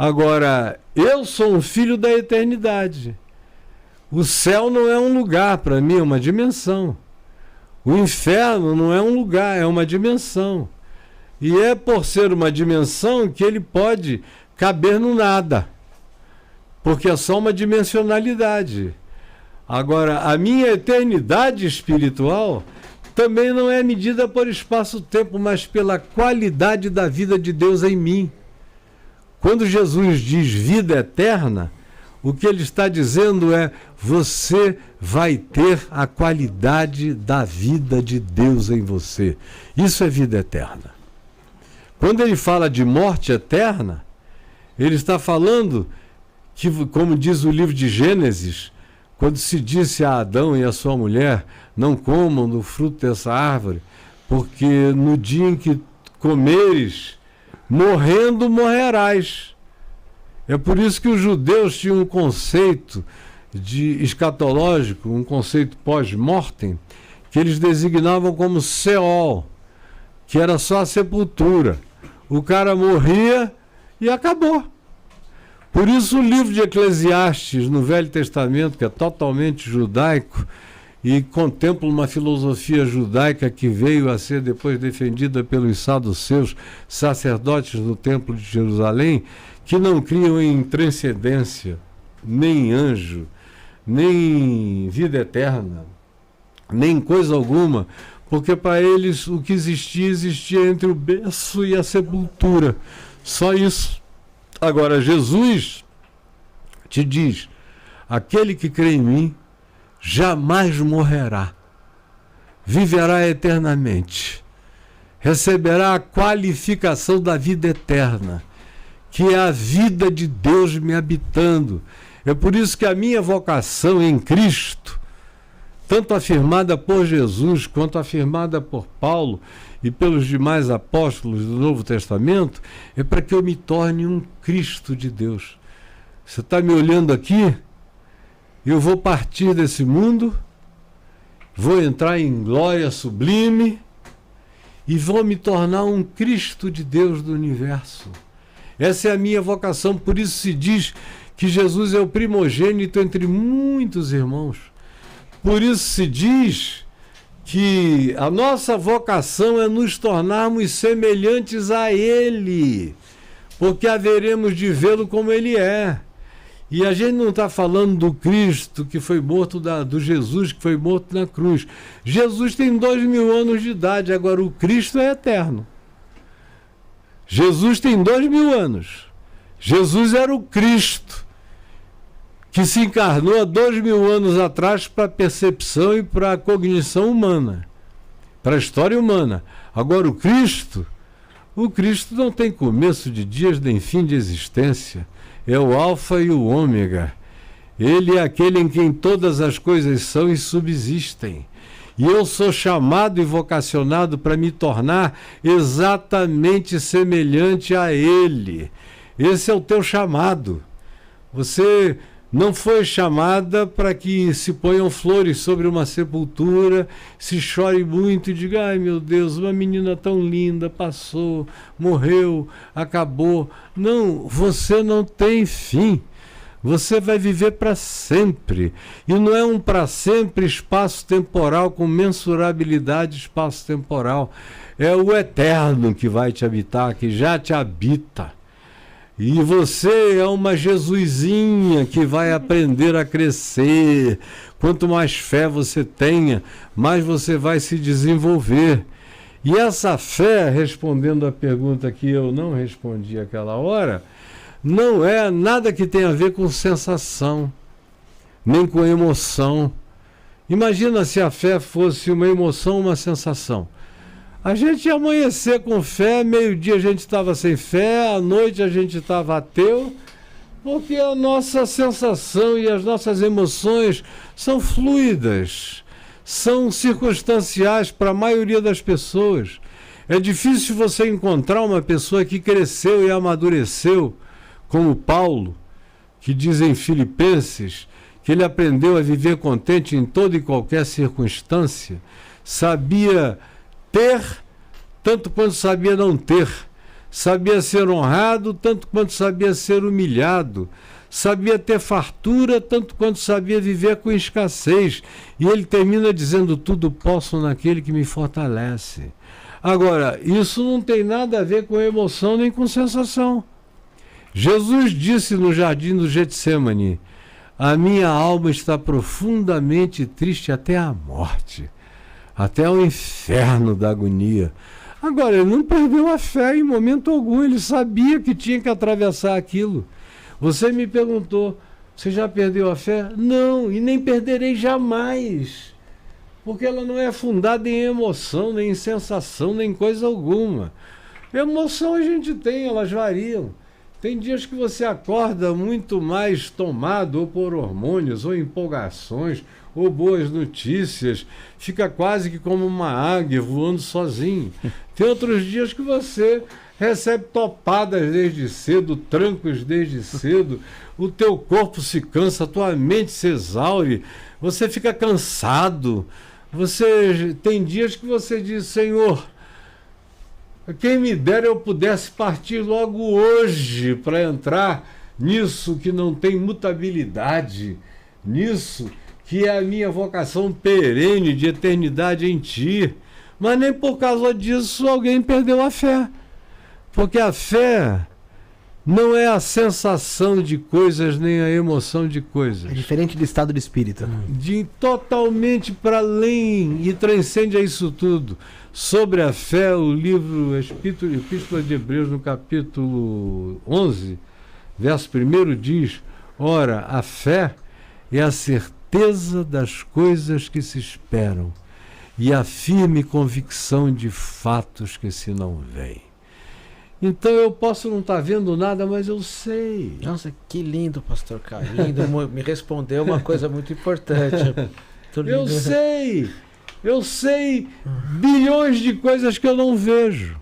Agora, eu sou um filho da eternidade. O céu não é um lugar para mim, é uma dimensão. O inferno não é um lugar, é uma dimensão. E é por ser uma dimensão que ele pode caber no nada, porque é só uma dimensionalidade. Agora, a minha eternidade espiritual também não é medida por espaço-tempo, mas pela qualidade da vida de Deus em mim. Quando Jesus diz vida eterna, o que ele está dizendo é: você vai ter a qualidade da vida de Deus em você. Isso é vida eterna. Quando ele fala de morte eterna, ele está falando que, como diz o livro de Gênesis, quando se disse a Adão e a sua mulher: não comam do fruto dessa árvore, porque no dia em que comeres, morrendo morrerás. É por isso que os judeus tinham um conceito escatológico, um conceito pós-mortem, que eles designavam como Seol, que era só a sepultura. O cara morria e acabou. Por isso o livro de Eclesiastes, no Velho Testamento, que é totalmente judaico e contempla uma filosofia judaica que veio a ser depois defendida pelos saduceus, sacerdotes do Templo de Jerusalém, que não criam em transcendência, nem anjo, nem vida eterna, nem coisa alguma, porque para eles o que existia entre o berço e a sepultura. Só isso. Agora, Jesus te diz: aquele que crê em mim jamais morrerá, viverá eternamente, receberá a qualificação da vida eterna, que é a vida de Deus me habitando. É por isso que a minha vocação em Cristo, tanto afirmada por Jesus quanto afirmada por Paulo e pelos demais apóstolos do Novo Testamento, é para que eu me torne um Cristo de Deus. Você está me olhando aqui? Eu vou partir desse mundo, vou entrar em glória sublime e vou me tornar um Cristo de Deus do universo. Essa é a minha vocação, por isso se diz que Jesus é o primogênito entre muitos irmãos. Por isso se diz que a nossa vocação é nos tornarmos semelhantes a Ele, porque haveremos de vê-lo como Ele é. E a gente não está falando do Cristo que foi morto, do Jesus que foi morto na cruz. Jesus tem 2000 anos de idade, agora o Cristo é eterno. Jesus tem 2000 anos. Jesus era o Cristo que se encarnou há 2000 anos atrás para a percepção e para a cognição humana, para a história humana. Agora o Cristo não tem começo de dias nem fim de existência. É o Alfa e o Ômega. Ele é aquele em quem todas as coisas são e subsistem. E eu sou chamado e vocacionado para me tornar exatamente semelhante a Ele. Esse é o teu chamado. Você não foi chamada para que se ponham flores sobre uma sepultura, se chore muito e diga: ai meu Deus, uma menina tão linda passou, morreu, acabou. Não, você não tem fim. Você vai viver para sempre. E não é um para sempre espaço-temporal com mensurabilidade espaço-temporal. É o eterno que vai te habitar, que já te habita. E você é uma Jesusinha que vai aprender a crescer. Quanto mais fé você tenha, mais você vai se desenvolver. E essa fé, respondendo a pergunta que eu não respondi àquela hora, não é nada que tenha a ver com sensação, nem com emoção. Imagina se a fé fosse uma emoção, uma sensação. A gente ia amanhecer com fé, meio-dia a gente estava sem fé, à noite a gente estava ateu, porque a nossa sensação e as nossas emoções são fluidas, são circunstanciais para a maioria das pessoas. É difícil você encontrar uma pessoa que cresceu e amadureceu, como Paulo, que diz em Filipenses que ele aprendeu a viver contente em toda e qualquer circunstância, sabia ter tanto quanto sabia não ter, sabia ser honrado tanto quanto sabia ser humilhado, sabia ter fartura tanto quanto sabia viver com escassez. E ele termina dizendo: tudo posso naquele que me fortalece. Agora, isso não tem nada a ver com emoção nem com sensação. Jesus disse no jardim do Getsêmani: a minha alma está profundamente triste até a morte, até o inferno da agonia. Agora, ele não perdeu a fé em momento algum, ele sabia que tinha que atravessar aquilo. Você me perguntou: você já perdeu a fé? Não, e nem perderei jamais, porque ela não é fundada em emoção, nem em sensação, nem coisa alguma. Emoção a gente tem, elas variam. Tem dias que você acorda muito mais tomado ou por hormônios, ou empolgações, ou boas notícias, fica quase que como uma águia voando sozinho. Tem outros dias que você recebe topadas desde cedo, trancos desde cedo, o teu corpo se cansa, a tua mente se exaure, você fica cansado. Você tem dias que você diz: Senhor, quem me dera eu pudesse partir logo hoje para entrar nisso que não tem mutabilidade, nisso que é a minha vocação perene de eternidade em Ti. Mas nem por causa disso alguém perdeu a fé. Porque a fé não é a sensação de coisas, nem a emoção de coisas. É diferente do estado de espírito. Totalmente para além e transcende a isso tudo. Sobre a fé, o livro Epístola de Hebreus, no capítulo 11, verso 1, diz: ora, a fé é a certeza das coisas que se esperam e a firme convicção de fatos que se não veem. Então eu posso não estar vendo nada, mas eu sei. Nossa, que lindo, pastor Caio. Lindo, me respondeu uma coisa muito importante. Eu sei bilhões de coisas que eu não vejo.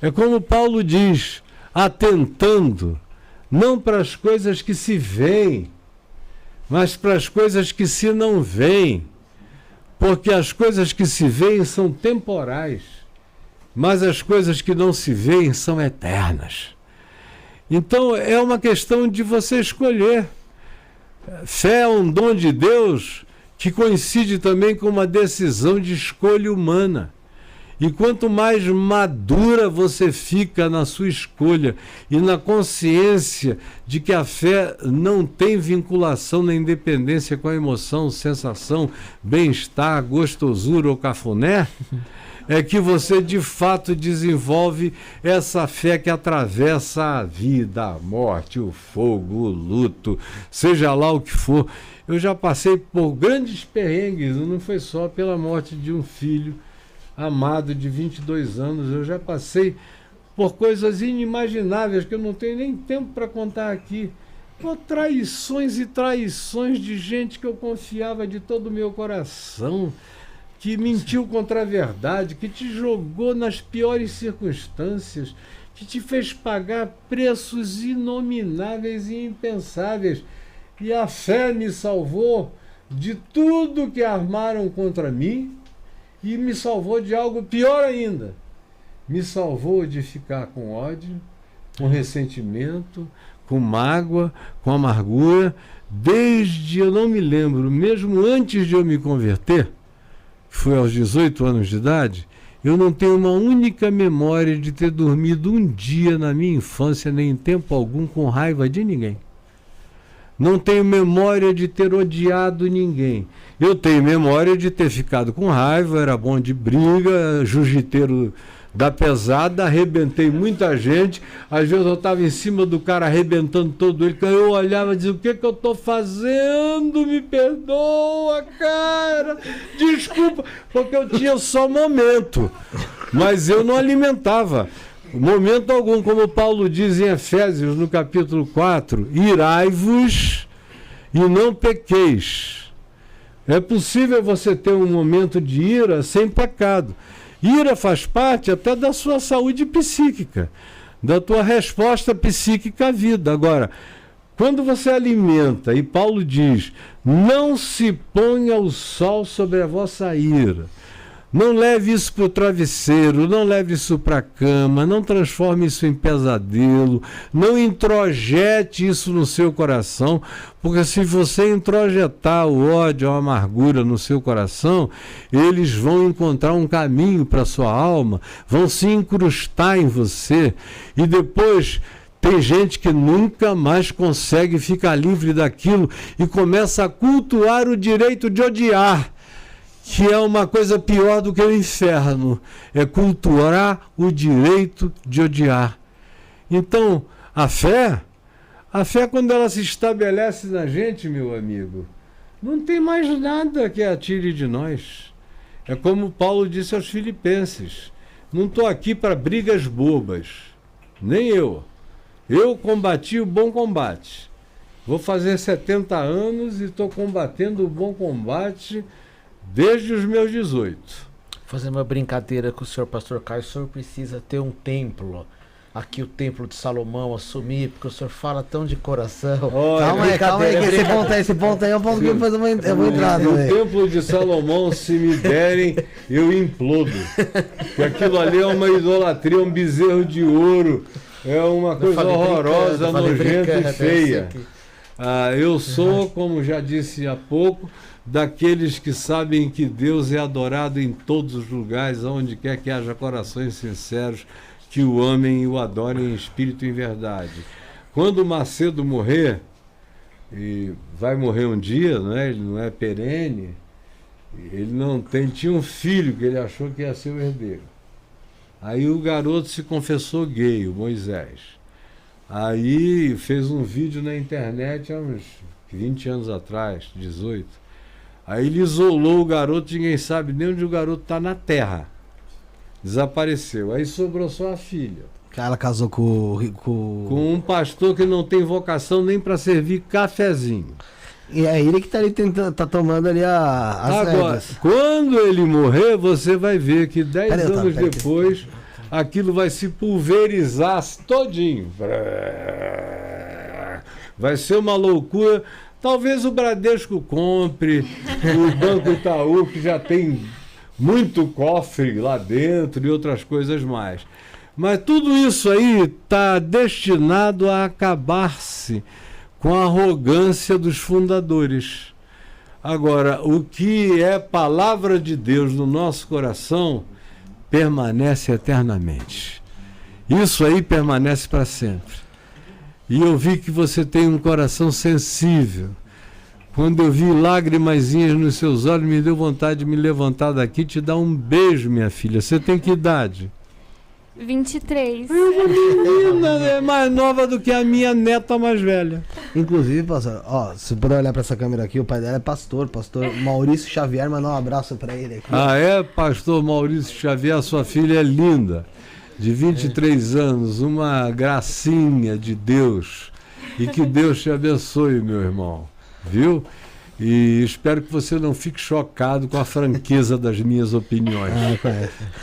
É como Paulo diz: atentando não para as coisas que se veem, mas para as coisas que se não veem. Porque as coisas que se veem são temporais, mas as coisas que não se veem são eternas. Então é uma questão de você escolher. Fé é um dom de Deus que coincide também com uma decisão de escolha humana. E quanto mais madura você fica na sua escolha e na consciência de que a fé não tem vinculação nem dependência com a emoção, sensação, bem-estar, gostosura ou cafuné, é que você de fato desenvolve essa fé que atravessa a vida, a morte, o fogo, o luto, seja lá o que for. Eu já passei por grandes perrengues, não foi só pela morte de um filho amado de 22 anos, eu já passei por coisas inimagináveis que eu não tenho nem tempo para contar aqui. Por traições e traições de gente que eu confiava de todo o meu coração, que mentiu contra a verdade, que te jogou nas piores circunstâncias, que te fez pagar preços inomináveis e impensáveis. E a fé me salvou de tudo que armaram contra mim e me salvou de algo pior ainda. Me salvou de ficar com ódio, com ressentimento, com mágoa, com amargura, desde, eu não me lembro, mesmo antes de eu me converter, foi aos 18 anos de idade, eu não tenho uma única memória de ter dormido um dia na minha infância, nem em tempo algum, com raiva de ninguém. Não tenho memória de ter odiado ninguém. Eu tenho memória de ter ficado com raiva, era bom de briga, jiu-jiteiro da pesada, arrebentei muita gente. Às vezes eu estava em cima do cara arrebentando todo ele, eu olhava e dizia: o que eu estou fazendo? Me perdoa, cara, desculpa, porque eu tinha só momento, mas eu não alimentava momento algum, como Paulo diz em Efésios, no capítulo 4, irai-vos e não pequeis. É possível você ter um momento de ira sem pecado. Ira faz parte até da sua saúde psíquica, da tua resposta psíquica à vida. Agora, quando você alimenta, e Paulo diz: não se ponha o sol sobre a vossa ira, Não leve isso para o travesseiro, não leve isso para a cama, não transforme isso em pesadelo, não introjete isso no seu coração, porque se você introjetar o ódio, a amargura no seu coração, eles vão encontrar um caminho para a sua alma, vão se incrustar em você e depois... Tem gente que nunca mais consegue ficar livre daquilo e começa a cultuar o direito de odiar, que é uma coisa pior do que o inferno. É cultuar o direito de odiar. Então, a fé, quando ela se estabelece na gente, meu amigo, não tem mais nada que atire de nós. É como Paulo disse aos Filipenses: não estou aqui para brigas bobas, nem eu. Eu combati o bom combate. Vou fazer 70 anos e estou combatendo o bom combate desde os meus 18. Fazer uma brincadeira com o senhor pastor Caio, o senhor precisa ter um templo. Aqui o templo de Salomão, assumir, porque o senhor fala tão de coração. Calma aí, que esse ponto aí é um ponto que eu vou entrar. O templo de Salomão, se me derem, eu implodo. Porque aquilo ali é uma idolatria, um bezerro de ouro. É uma coisa horrorosa, nojenta e feia. Eu sou, como já disse há pouco, daqueles que sabem que Deus é adorado em todos os lugares, onde quer que haja corações sinceros, que o amem e o adorem em espírito e em verdade. Quando Macedo morrer, e vai morrer um dia, né? Ele não é perene, ele tinha um filho que ele achou que ia ser o herdeiro. Aí o garoto se confessou gay, o Moisés. Aí fez um vídeo na internet há uns 20 anos atrás, 18. Aí ele isolou o garoto, ninguém sabe nem onde o garoto está na terra. Desapareceu. Aí sobrou só a filha. Ela casou com um pastor que não tem vocação nem para servir cafezinho. E é ele que tá ali tentando, tá tomando ali as Agora, rédeas. quando ele morrer, você vai ver que 10 anos depois, aquilo vai se pulverizar todinho. Vai ser uma loucura. Talvez o Bradesco compre, o Banco Itaú, que já tem muito cofre lá dentro e outras coisas mais. Mas tudo isso aí está destinado a acabar-se com a arrogância dos fundadores. Agora, o que é palavra de Deus no nosso coração permanece eternamente. Isso aí permanece para sempre. E eu vi que você tem um coração sensível. Quando eu vi lágrimazinhas nos seus olhos, me deu vontade de me levantar daqui e te dar um beijo, minha filha. Você tem que idade? 23. Menina, é mais nova do que a minha neta mais velha. Inclusive, pastor, se puder olhar para essa câmera aqui, o pai dela é pastor Maurício Xavier, mandar um abraço para ele aqui. Pastor Maurício Xavier, a sua filha é linda, de 23 anos, uma gracinha de Deus. E que Deus te abençoe, meu irmão, viu? E espero que você não fique chocado com a franqueza das minhas opiniões.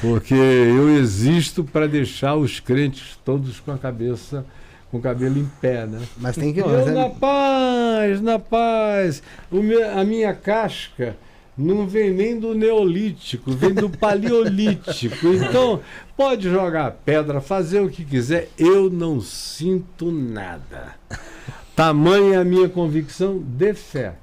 Porque eu existo para deixar os crentes todos com a cabeça, com o cabelo em pé, né? Mas tem que na paz. A minha casca não vem nem do Neolítico, vem do Paleolítico. Então, pode jogar pedra, fazer o que quiser, eu não sinto nada. Tamanha a minha convicção de fé.